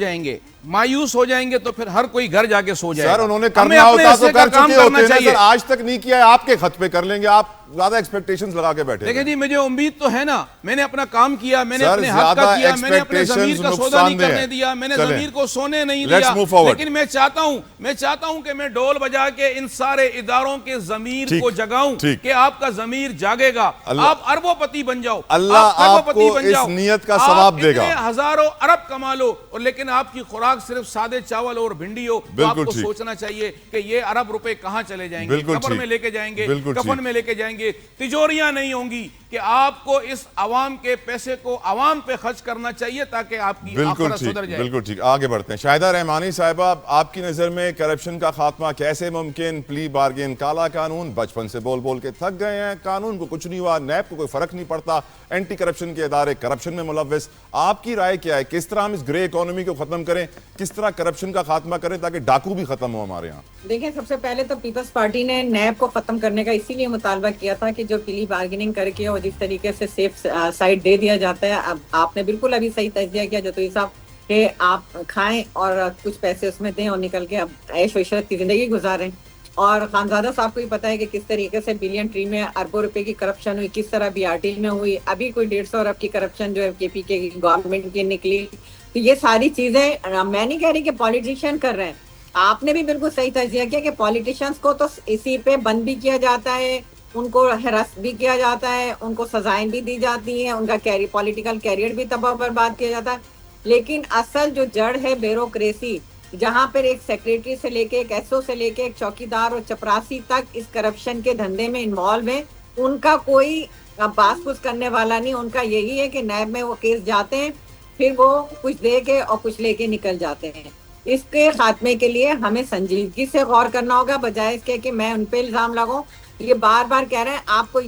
جائیں گے تو پھر ہر کوئی گھر جا کے سو جائے گا. سر انہوں نے کرنا ہوتا تو کر چکے ہوتے ہیں, سر آج تک نہیں کیا ہے, آپ کے خط پہ کر لیں گے. آپ زیادہ ایکسپیکٹیشنز لگا کے بیٹھے. دیکھیں جی, مجھے امید تو ہے نا, میں نے اپنا کام کیا, میں نے اپنے حق کا کیا, میں نے اپنے ضمیر کا سودا نہیں کرنے دیا, میں نے ضمیر کو سونے نہیں دیا. لیکن میں چاہتا ہوں کہ میں ڈول بجا کے ان سارے اداروں کے ضمیر کو جگاؤں کہ آپ کا ضمیر جاگے گا, آپ اربوں پتی بن جاؤ, اللہ آپ کو اس نیت کا ثواب دے گا. ہزاروں ارب کما لو, اور لیکن آپ کی خوراک صرف سادے چاول اور بھنڈی ہو, تو آپ کو سوچنا چاہیے کہ یہ ارب روپے کہاں چلے جائیں گے؟ قبر میں لے کے جائیں گے, کفن میں لے کے جائیں گے, تجوریاں نہیں ہوں گی. کہ آپ کو اس عوام کے پیسے کو عوام پہ خرچ کرنا چاہیے تاکہ آپ کی آخرت سدھر جائے. بالکل ٹھیک. آگے بڑھتے ہیں. شاہدہ رحمانی صاحبہ, آپ کی نظر میں کرپشن کا خاتمہ کیسے ممکن؟ پلی بارگین, کالا قانون, بچپن سے بول بول کے تھک گئے ہیں, قانون کو کچھ نہیں ہوا, نیب کو کوئی فرق نہیں پڑتا, اینٹی کرپشن کے ادارے کرپشن میں ملوث. آپ کی رائے کیا ہے, کس طرح ہم اس گرے اکانومی کو ختم کریں, کس طرح کرپشن کا خاتمہ کریں تاکہ ڈاکو بھی ختم ہو ہمارے یہاں؟ دیکھیں, سب سے پہلے تو پیپلز پارٹی نے نیب کو ختم کرنے کا اسی لیے مطالبہ کیا تھا کہ جو پلی بارگیننگ کر کے اور جس طریقے سے سیف سائٹ دے دیا جاتا ہے, اب آپ نے بالکل ابھی صحیح تجزیہ کیا جوتئی صاحب, کہ آپ کھائیں اور کچھ پیسے اس میں دیں اور نکل کے اب عیش و عشرت کی زندگی گزاریں. اور خانزادہ صاحب کو بھی پتا ہے کہ کس طریقے سے بلین ٹری میں اربوں روپے کی کرپشن ہوئی, کس طرح BRT میں ہوئی, ابھی کوئی 150 ارب کی کرپشن جو ہے KP کے گورنمنٹ کی نکلی. تو یہ ساری چیزیں میں نہیں کہہ رہی کہ پالیٹیشین کر رہے ہیں, آپ نے بھی بالکل صحیح تجزیہ کیا کہ پالیٹیشینس کو تو اسی پہ بند بھی کیا جاتا ہے, ان کو ہراس بھی کیا جاتا ہے, ان کو سزائیں بھی دی جاتی ہیں, ان کا پولیٹیکل کیریئر بھی تباہ برباد کیا جاتا ہے. لیکن اصل جو جڑ ہے بیوروکریسی, جہاں پر ایک سیکریٹری سے لے کے, ایک SO سے لے کے, ایک چوکیدار اور چپراسی تک اس کرپشن کے دھندے میں انوالو ہیں, ان کا کوئی باس پوس کرنے والا نہیں. ان کا یہی ہے کہ نیب میں وہ کیس جاتے ہیں, پھر وہ کچھ دے کے اور کچھ لے کے نکل جاتے ہیں. اس کے خاتمے کے لیے ہمیں سنجیدگی سے غور کرنا ہوگا, بجائے اس کے کہ میں ان پہ الزام لگاؤں. یہ بار بار کہہ رہے ہیں, آپ کو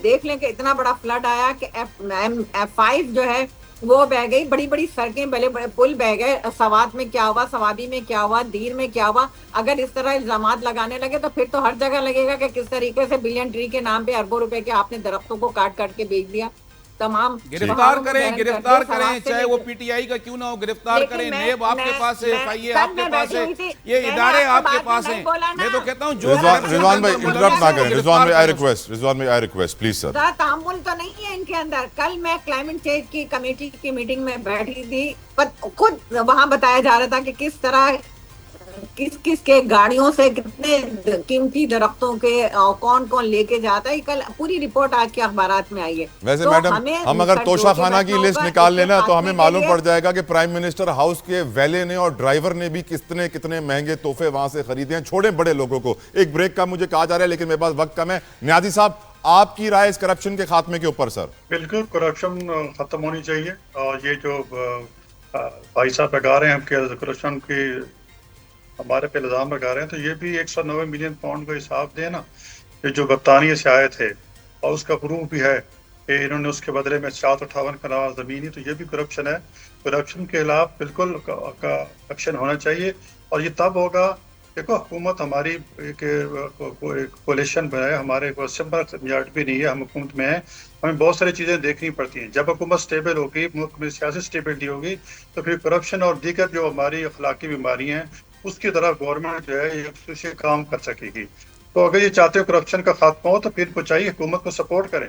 دیکھ لیں کہ اتنا بڑا فلڈ آیا کہ F5 جو ہے وہ بہ گئی, بڑی بڑی سڑکیں, بڑے بڑے پل بہ گئے. سوات میں کیا ہوا, سوابی میں کیا ہوا, دیر میں کیا ہوا. اگر اس طرح الزامات لگانے لگے تو پھر تو ہر جگہ لگے گا کہ کس طریقے سے بلین ٹری کے نام پہ اربوں روپے کے آپ نے درختوں کو کاٹ کاٹ کے بیچ دیا. تمام گرفتار کریں, چاہے وہ پی ٹی آئی کا کیوں نہ ہو, گرفتار کریں. نیب آپ کے پاس ہے, FIA آپ کے پاس ہے, یہ ادارے آپ کے پاس ہیں. میں تو کہتا ہوں جو رضوان بھائی انٹرپٹ نہ کریں. رضوان بھائی آئی ریکویسٹ پلیز سر. تعامل تو نہیں ہے ان کے اندر. کل میں کلائمیٹ چینج کی کمیٹی کی میٹنگ میں بیٹھی تھی, خود وہاں بتایا جا رہا تھا کہ کس طرح کس کے گاڑیوں سے کتنے قیمتی درختوں کے کون کون لے کے جاتا ہے. کل پوری رپورٹ آج کے اخبارات میں آئی ہے. ویسے میڈم ہم اگر توشہ خانہ کی لسٹ نکال لینا تو ہمیں معلوم پڑ جائے گا کہ پرائم منسٹر ہاؤس کے ویلے نے اور ڈرائیور نے بھی کتنے مہنگے تحفے وہاں سے خریدے ہیں, چھوڑے بڑے لوگوں کو. ایک بریک کا مجھے کہا جا رہا ہے لیکن میرے پاس وقت کم ہے. نیازی صاحب آپ کی رائے اس کرپشن کے خاتمے کے اوپر سر. بالکل کرپشن ختم ہونی چاہیے. اور یہ جو بھائی صاحب لگا رہے ہیں کہ کرپشن کی ہمارے پہ الزام لگا رہے ہیں, تو یہ بھی 190 ملین پاؤنڈ کا حساب دے نا, یہ جو برطانیہ سے آئے تھے, اور اس کا پروف بھی ہے کہ انہوں نے اس کے بدلے میں 758 کنال زمینی, تو یہ بھی کرپشن ہے. کرپشن کے خلاف بالکل ایکشن ہونا چاہیے. اور یہ تب ہوگا, دیکھو حکومت ہماری ایک کولیشن میں ہے, ہمارے کو سمپل میجارٹی بھی نہیں ہے, ہم حکومت میں ہیں, ہمیں بہت ساری چیزیں دیکھنی پڑتی ہیں. جب حکومت سٹیبل ہوگی, ملک میں سیاسی سٹیبلٹی ہوگی, تو پھر کرپشن اور دیگر جو ہماری اخلاقی بیماریاں ہیں اس کی طرف گورنمنٹ جو ہے یہ کام کر سکے گی. تو اگر یہ چاہتے ہو کرپشن کا خاتمہ ہو تو پھر کو چاہیے حکومت کو سپورٹ کریں.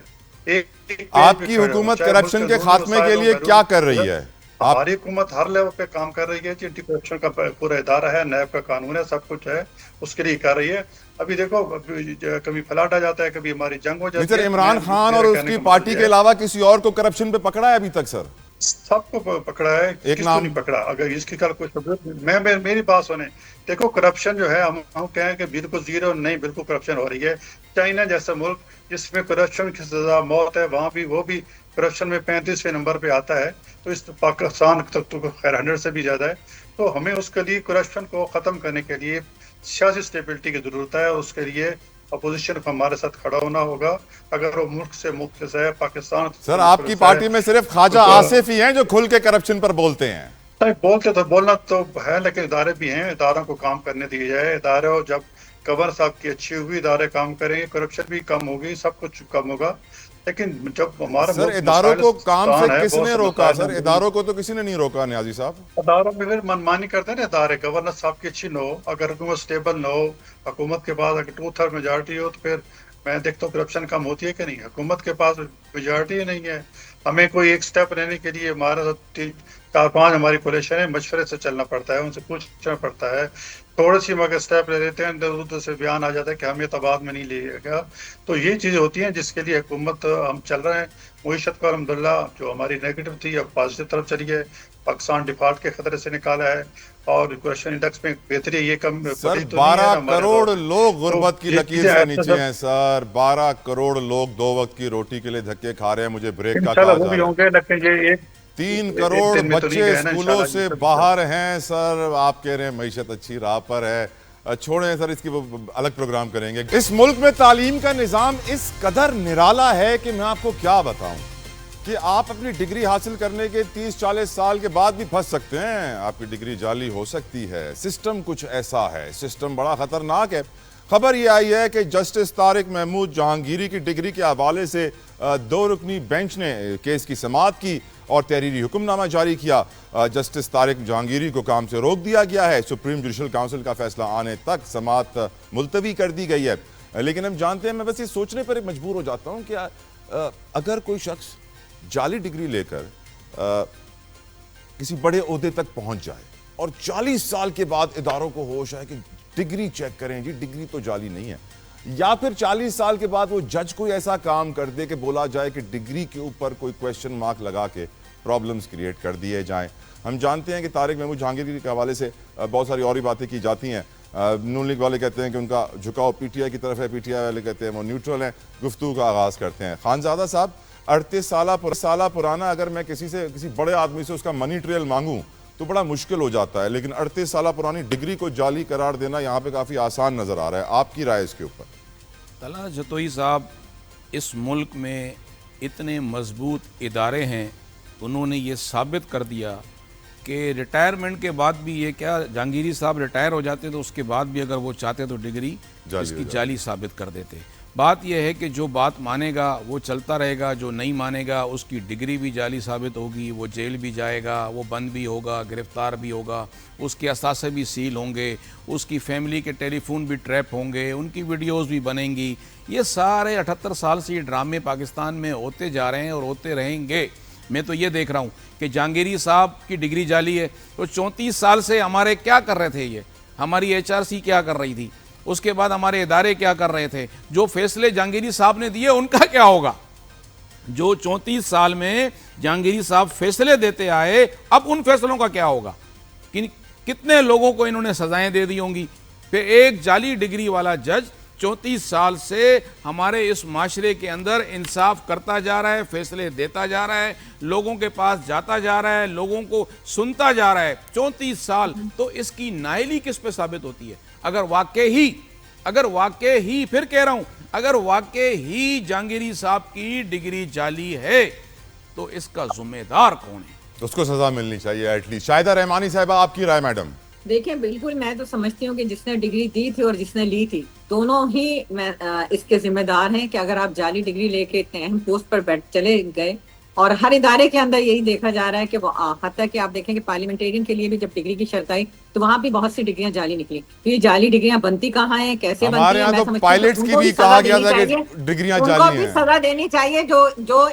آپ کی حکومت کرپشن کے خاتمے کے لیے کیا کر رہی ہے؟ ہماری حکومت ہر لیول پہ کام کر رہی ہے. اینٹی کرپشن کا پورا ادارہ ہے, نیب کا قانون ہے, سب کچھ ہے, اس کے لیے کر رہی ہے. ابھی دیکھو کبھی فلاٹ آ جاتا ہے, کبھی ہماری جنگ ہو جاتی ہے. سر عمران خان اور اس کی پارٹی کے علاوہ کسی اور کو کرپشن پہ پکڑا ہے ابھی تک سر؟ سب کو پکڑا ہے, کس کو نہیں پکڑا. اگر اس کی کوئی ثبوت, میری بات سنیں, دیکھو کرپشن جو ہے ہم کہیں کہ بالکل زیرو نہیں, بالکل کرپشن ہو رہی ہے. چائنا جیسا ملک جس میں کرپشن کی سزا موت ہے, وہاں بھی وہ بھی کرپشن میں 35ویں نمبر پہ آتا ہے. تو اس پاکستان تک تو خیر 100 سے بھی زیادہ ہے. تو ہمیں اس کے لیے کرپشن کو ختم کرنے کے لیے سیاسی اسٹیبلٹی کی ضرورت ہے. اس کے لیے اپوزیشن کو ہمارے ساتھ کھڑا ہونا ہوگا. اگر وہ ملک سے مخلص ہے, پاکستان سر آپ کی پارٹی میں صرف خواجہ آصف ہی ہیں جو کھل کے کرپشن پر بولتے ہیں. بولتے تو بولنا تو ہے, لیکن ادارے بھی ہیں, اداروں کو کام کرنے دیے جائے. ادارے جب گورنر صاحب کی اچھی ہوئی, ادارے کام کریں گے, کرپشن بھی کم ہوگی, سب کچھ کم ہوگا. لیکن جب ہمارا سر اداروں کو کام سے کس نے روکا سر؟ اداروں کو تو کسی نے نہیں روکا نیازی صاحب. اداروں میں پھر منمانی کرتے ہیں نا ادارے. گورنر صاحب کی اچھی نہ ہو, اگر حکومت سٹیبل نہ ہو, حکومت کے پاس اگر 2/3 میجارٹی ہو, تو پھر میں دیکھتا ہوں کرپشن کم ہوتی ہے کہ نہیں. حکومت کے پاس میجارٹی نہیں ہے. ہمیں کوئی ایک سٹیپ لینے کے لیے ہمارا 4-5 ہماری کولیشن ہے, مشورے سے چلنا پڑتا ہے, ان سے پوچھنا پڑتا ہے. تھوڑی سی مگر سٹیپ لے لیتے ہیں, ادھر سے بیان آ جاتا ہے کہ ہمیں تباد میں نہیں لیے گا. تو یہ چیزیں ہوتی ہیں جس کے لیے حکومت ہم چل رہے ہیں. معیشت کو الحمدللہ جو ہماری نیگیٹو تھی اب پازیٹیو طرف چلی ہے. پاکستان ڈیفالٹ کے خطرے سے نکالا ہے, اور کرپشن انڈیکس میں بہتری. یہ کم سر 12 کروڑ لوگ غربت کی لکیر سے نیچے ہیں سر. 12 کروڑ لوگ 2 وقت کی روٹی کے لیے دھکے کھا رہے ہیں. مجھے بریک کا کہا جا رہا ہے 3 کروڑ بچے اسکولوں سے باہر ہیں سر. آپ کہہ رہے ہیں معیشت اچھی راہ پر ہے. چھوڑیں سر, اس کی الگ پروگرام کریں گے. اس ملک میں تعلیم کا نظام اس قدر نرالا ہے کہ میں آپ کو کیا بتاؤں کہ آپ اپنی ڈگری حاصل کرنے کے 30-40 سال کے بعد بھی پھنس سکتے ہیں. آپ کی ڈگری جعلی ہو سکتی ہے. سسٹم کچھ ایسا ہے, سسٹم بڑا خطرناک ہے. خبر یہ آئی ہے کہ جسٹس طارق محمود جہانگیری کی ڈگری کے حوالے سے 2 رکنی بینچ نے کیس کی سماعت کی اور تحریری حکم نامہ جاری کیا. جسٹس طارق جہانگیری کو کام سے روک دیا گیا ہے. سپریم جوڈیشل کونسل کا فیصلہ آنے تک سماعت ملتوی کر دی گئی ہے. لیکن ہم جانتے ہیں, میں بس یہ سوچنے پر مجبور ہو جاتا ہوں کہ اگر کوئی شخص جعلی ڈگری لے کر کسی بڑے عہدے تک پہنچ جائے اور 40 سال کے بعد اداروں کو ہوش ہے کہ ڈگری چیک کریں, جی ڈگری تو جعلی نہیں ہے, یا پھر 40 سال کے بعد وہ جج کوئی ایسا کام کر دے کہ بولا جائے کہ ڈگری کے اوپر کوئی کویسچن مارک لگا کے پرابلمز کریٹ کر دیے جائیں. ہم جانتے ہیں کہ طارق محمود جہانگیری کے حوالے سے بہت ساری اور بھی باتیں کی جاتی ہیں. نون لیگ والے کہتے ہیں کہ ان کا جھکاؤ پی ٹی آئی کی طرف ہے, پی ٹی آئی والے کہتے ہیں وہ نیوٹرل ہیں. گفتگو کا آغاز کرتے ہیں. خانزادہ صاحب 38 سالہ پرانا اگر میں کسی بڑے آدمی سے اس کا منی ٹریل مانگوں تو بڑا مشکل ہو جاتا ہے, لیکن 38 سالہ پرانی ڈگری کو جعلی قرار دینا یہاں پہ کافی آسان نظر آ رہا ہے. آپ کی رائے اس کے اوپر؟ طلحہ جتوئی صاحب, اس ملک میں اتنے مضبوط ادارے ہیں انہوں نے یہ ثابت کر دیا کہ ریٹائرمنٹ کے بعد بھی یہ کیا جہانگیری صاحب ریٹائر ہو جاتے تو اس کے بعد بھی اگر وہ چاہتے تو ڈگری اس کی جعلی ثابت کر دیتے. بات یہ ہے کہ جو بات مانے گا وہ چلتا رہے گا, جو نہیں مانے گا اس کی ڈگری بھی جعلی ثابت ہوگی, وہ جیل بھی جائے گا, وہ بند بھی ہوگا, گرفتار بھی ہوگا, اس کے اثاثے بھی سیل ہوں گے, اس کی فیملی کے ٹیلی فون بھی ٹریپ ہوں گے, ان کی ویڈیوز بھی بنیں گی. یہ سارے 78 سال سے یہ ڈرامے پاکستان میں ہوتے جا رہے ہیں اور ہوتے رہیں گے. میں تو یہ دیکھ رہا ہوں کہ جہانگیری صاحب کی ڈگری جعلی ہے تو 34 سال سے ہمارے کیا کر رہے تھے, یہ ہماری HRC کیا کر رہی تھی, اس کے بعد ہمارے ادارے کیا کر رہے تھے, جو فیصلے جہانگیری صاحب نے دیے ان کا کیا ہوگا. جو 34 سال میں جہانگیری صاحب فیصلے دیتے آئے اب ان فیصلوں کا کیا ہوگا. کتنے لوگوں کو انہوں نے سزائیں دے دی ہوں گی. پھر ایک جعلی ڈگری والا جج 34 سال سے ہمارے اس معاشرے کے اندر انصاف کرتا جا رہا ہے, فیصلے دیتا جا رہا ہے, لوگوں کے پاس جاتا جا رہا ہے, لوگوں کو سنتا جا رہا ہے. 34 سال تو اس کی نااہلی کس پہ ثابت ہوتی ہے؟ اگر واقعی پھر کہہ رہا ہوں, اگر واقعی جہانگیری صاحب کی ڈگری جعلی ہے تو اس کا ذمہ دار کون ہے؟ اس کو سزا ملنی چاہیے ایٹ لیسٹ. شاہدہ رحمانی صاحبہ, آپ کی رائے میڈم؟ دیکھیں بالکل میں تو سمجھتی ہوں کہ جس نے ڈگری دی تھی اور جس نے لی تھی دونوں ہی اس کے ذمہ دار ہیں کہ اگر آپ جعلی ڈگری لے کے اتنے اہم پوسٹ پر چلے گئے, اور ہر ادارے کے اندر یہی دیکھا جا رہا ہے کہ وہ حتیٰ کہ آپ دیکھیں کہ پارلیمنٹیرین کے لیے بھی جب ڈگری کی شرط آئی تو وہاں بھی بہت سی ڈگریاں جعلی نکلی. یہ جعلی ڈگریاں بنتی کہاں ہیں, کیسے بنتی ہیں؟ ہمارے یہاں تو پائلٹس کی بھی کہا گیا تھا کہ ڈگریاں جعلی ہیں. ان کو بھی سزا دینی چاہیے جو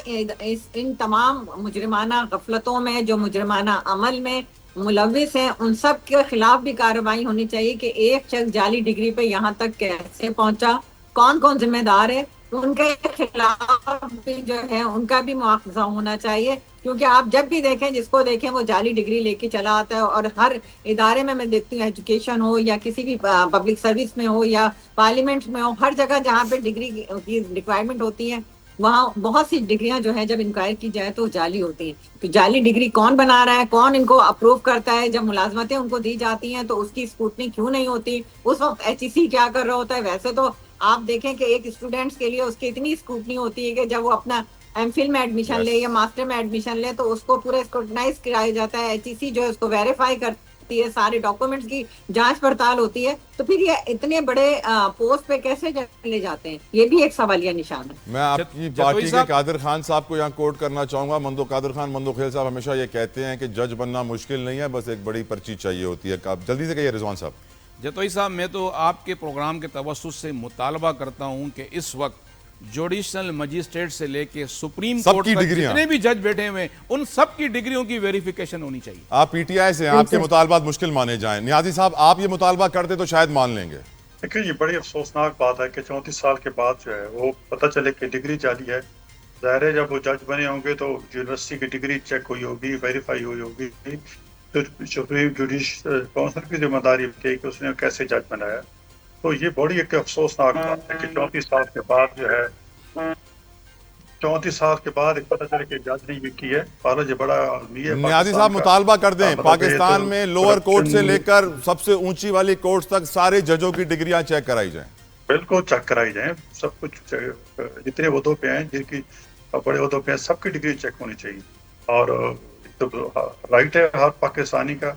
ان تمام مجرمانہ غفلتوں میں, جو مجرمانہ عمل میں ملوث ہیں, ان سب کے خلاف بھی کارروائی ہونی چاہیے کہ ایک شخص جعلی ڈگری پہ یہاں تک کیسے پہنچا, کون ذمہ دار ہے, ان کے خلاف بھی جو ہے ان کا بھی مواخذہ ہونا چاہیے. کیونکہ آپ جب بھی دیکھیں, جس کو دیکھیں وہ جعلی ڈگری لے کے چلا آتا ہے. اور ہر ادارے میں دیکھتی ہوں, ایجوکیشن ہو یا کسی بھی پبلک سروس میں ہو یا پارلیمنٹ میں ہو, ہر جگہ جہاں پہ ڈگری کی ریکوائرمنٹ ہوتی ہے وہاں بہت سی ڈگریاں جو ہیں جب انکوائر کی جائے تو جعلی ہوتی ہیں. تو جعلی ڈگری کون بنا رہا ہے, کون ان کو اپروو کرتا ہے, جب ملازمتیں ان کو دی جاتی ہیں تو اس کی اسکروٹنی کیوں نہیں ہوتی, اس وقت HEC کیا کر رہا ہوتا ہے. ویسے تو آپ دیکھیں کہ ایک اسٹوڈنٹس کے لیے اس کی اتنی اسکروٹنی ہوتی ہے کہ جب وہ اپنا MPhil میں ایڈمیشن لے یا ماسٹر میں ایڈمیشن لے تو اس کو پورا اسکروٹنائز کرایا جاتا ہے. HEC جو ہے اس کو ویریفائی کرتی ہے, سارے ڈاکومنٹس کی جانچ پڑتال ہوتی ہے. تو پھر یہ اتنے بڑے پوسٹ پہ کیسے لے جاتے ہیں, یہ بھی ایک سوالیہ نشان ہے. میں آپ کی پارٹی کے قادر خان صاحب کو یہاں کوٹ کرنا چاہوں گا. قادر خان مندوخیل صاحب ہمیشہ یہ کہتے ہیں کہ جج بننا مشکل نہیں ہے, بس ایک بڑی پرچی چاہیے ہوتی ہے. آپ جلدی سے کہیے رضوان صاحب. جتوئی صاحب, میں تو آپ کے پروگرام کے توسط سے مطالبہ کرتا ہوں کہ اس وقت جوڈیشنل مجسٹریٹ سے لے کے سپریم کورٹ تک جتنے بھی جج بیٹھے ہوئے ان سب کی ڈگریوں کی ویریفیکیشن ہونی چاہیے. آپ PTI سے ہیں, آپ کے مطالبات مشکل مانے جائیں. نیازی صاحب, آپ یہ مطالبہ کرتے تو شاید مان لیں گے. دیکھیں, یہ بڑی افسوسناک بات ہے کہ 34 سال کے بعد جو ہے وہ پتہ چلے کہ ڈگری جعلی ہے. ظاہر ہے جب وہ جج بنے ہوں گے تو یونیورسٹی کی ڈگری چیک ہوئی ہوگی, ویریفائی ہوئی ہوگی, تو سپریم جوڈیشل کونسل کی ذمہ داری تھی کہ اس نے کیسے جج بنایا. تو یہ بڑی ایک افسوسناک بات ہے کہ 34 سال کے بعد جو ہے 34 سال کے بعد ایک پتہ چلے کہ جج نے یہ کی ہے. حالانکہ یہ بڑا نیازی صاحب مطالبہ کر دیں, پاکستان میں لوور کورٹ سے لے کر سب سے اونچی والی کورٹ تک سارے ججوں کی ڈگریاں چیک کرائی جائیں. بالکل چیک کرائی جائیں, سب کچھ جتنے عہدوں پہ ہیں, جن کی بڑے عہدوں پہ ہیں, سب کی ڈگری چیک ہونی چاہیے. اور رائٹ ہے ہر پاکستانی کا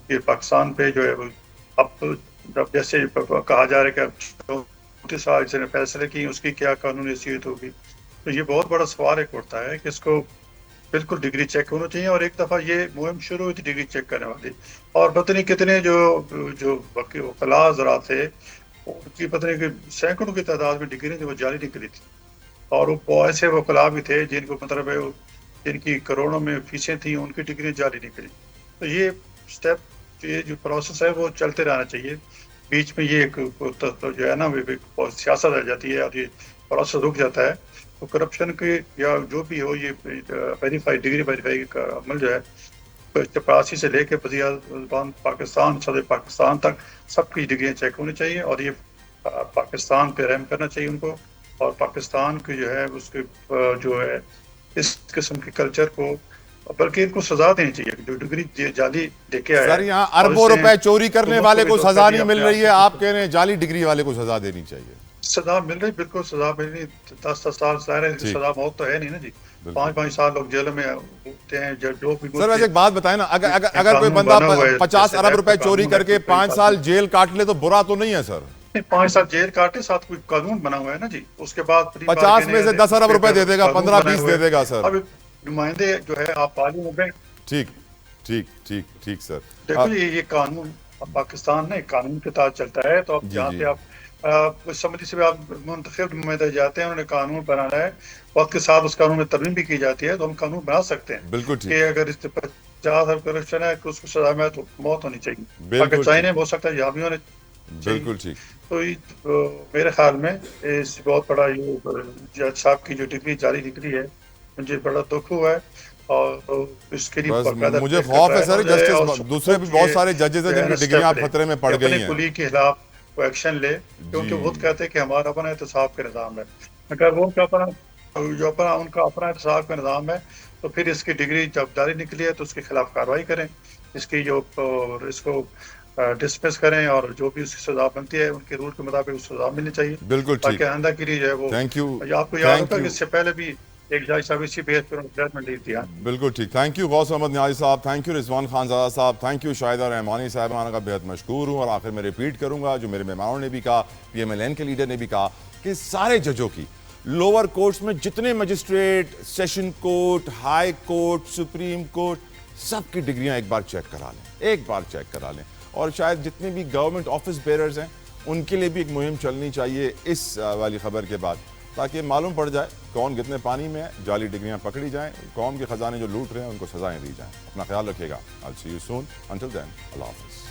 کہ پاکستان پہ جو ہے اب جیسے کہا جا رہا ہے کہ 34 سال جس نے فیصلے کی اس کی کیا قانونی حیثیت ہوگی. تو یہ بہت بڑا سوال ایک اٹھتا ہے کہ اس کو بالکل ڈگری چیک ہونا چاہیے. اور ایک دفعہ یہ مہم شروع ہوئی تھی ڈگری چیک کرنے والی, اور پتہ نہیں کتنے جو وکلاء حضرات تھے ان کی پتہ نہیں کہ سینکڑوں کی تعداد میں ڈگری تھی وہ جعلی نکلی تھی. اور وہ ایسے وکلاء بھی تھے جن کو مطلب ہے جن کی کروڑوں میں فیسیں تھیں, ان کی ڈگری جعلی نکلی. تو یہ اسٹیپ, یہ جو پروسیس ہے وہ چلتے رہنا چاہیے. بیچ میں یہ ایک جو ہے نا سیاست آ جاتی ہے اور یہ پروسیس رک جاتا ہے. تو کرپشن کے یا جو بھی ہو, یہ ڈگری ویریفائی کا عمل جو ہے 84 سے لے کے وزیر اعظم پاکستان, صدر پاکستان تک سب کی ڈگریاں چیک ہونی چاہیے. اور یہ پاکستان پہ رحم کرنا چاہیے ان کو, اور پاکستان کی جو ہے اس کے جو ہے اس قسم کے کلچر کو, بلکہ ان کو سزا دینی چاہیے جو ڈگری جعلی لے کے آیا. سر یہاں اربوں روپے چوری کرنے والے کو سزا نہیں مل رہی ہے, آپ کہہ رہے ہیں جعلی ڈگری والے کو سزا دینی چاہیے. سزا مل رہی، بالکل سزا مل رہی، 10 سال ظاہر ہے ٹھیک۔ سزا موت تو ہے نہیں نا جی، 5 سال لوگ جیلوں میں ہوتے ہیں، جو بھی سر ویسے ایک بات بتائیں نا، اگر کوئی بندہ 50 ارب روپے چوری کر کے 5 سال جیل کاٹ لے تو برا تو نہیں ہے سر؟ 5 سال جیل کاٹے، ساتھ کوئی قانون بنا ہوا ہے نا جی، اس کے بعد 50 میں سے 10 ارب روپے دے دے گا، 15-20 دے دے گا سر۔ اب نمائندے جو ہے آپ پارلیمنٹ میں، ٹھیک ٹھیک ٹھیک ٹھیک سر۔ دیکھو یہ قانون پاکستان میں قانون کے تحت چلتا ہے، تو اب جہاں پہ آپ اسمبلی سے بھی آپ منتخب نمائندے جاتے ہیں، انہوں نے قانون بنانا ہے، وقت کے ساتھ اس قانون میں ترمیم بھی کی جاتی ہے، تو ہم قانون بنا سکتے ہیں بالکل ٹھیک، کہ اگر اس پہ 50 ارب کرپشن ہے کہ اس کو سزا میں تو موت ہونی چاہیے، بالکل اگر چاہیے ہو سکتا ہے یہاں بھی ہونے چاہیے۔ بالکل ٹھیک۔ تو میرے خیال میں اس بہت بڑا یہ جج صاحب کی جو ڈگری جاری نکلی ہے، مجھے بڑا دکھ ہوا ہے، اور اس کے لیے بس باقاعدہ مجھے خوف ہے سر، جسٹس دوسرے بھی بہت سارے ججز ہیں جن کی ڈگریاں خطرے میں پڑ گئی ہیں، کلی کے خلاف وہ ایکشن لے، کیونکہ وہ کہتے ہیں کہ ہمارا اپنا احتساب کا نظام ہے، اگر وہ ان کا اپنا احتساب کا نظام ہے تو پھر اس کی ڈگری جب جاری نکلی ہے تو اس کے خلاف کارروائی کریں، اس کی اس کو ڈسمس کریں، اور جو بھی اس کی سزا بنتی ہے ان کے رول کے مطابق اس سزا ملنی چاہیے، بالکل ٹھیک۔ تاکہ آئندہ کے لیے جو ہے وہ، تھینک یو، آپ کو یاد ہوگا کہ اس سے پہلے بھی ایک جج صاحب اسی بیس پر ججمنٹ دی تھی۔ بالکل ٹھیک، تھینک یو غوث محمد نیازی صاحب، تھینک یو رضوان خان زادہ صاحب، تھینک یو شاہدہ رحمانی صاحبانہ کا بہت مشکور ہوں، اور آخر میں ریپیٹ کروں گا جو میرے مہمانوں نے بھی کہا، پی ایم ایل این کے لیڈر نے بھی کہا، کہ سارے ججوں کی لوور کورٹس میں جتنے magistrate, session court, high court, supreme court, سب کی ڈگریاں ایک بار چیک کرا لیں، ایک بار چیک کرا لیں، اور شاید جتنے بھی گورنمنٹ آفس بیررز ہیں ان کے لیے بھی ایک مہم چلنی چاہیے اس والی خبر کے بعد، تاکہ معلوم پڑ جائے کون کتنے پانی میں ہے، جعلی ڈگریاں پکڑی جائیں، قوم کے خزانے جو لوٹ رہے ہیں ان کو سزائیں دی جائیں۔ اپنا خیال رکھیے گا، I'll see you soon. Until then, اللہ حافظ۔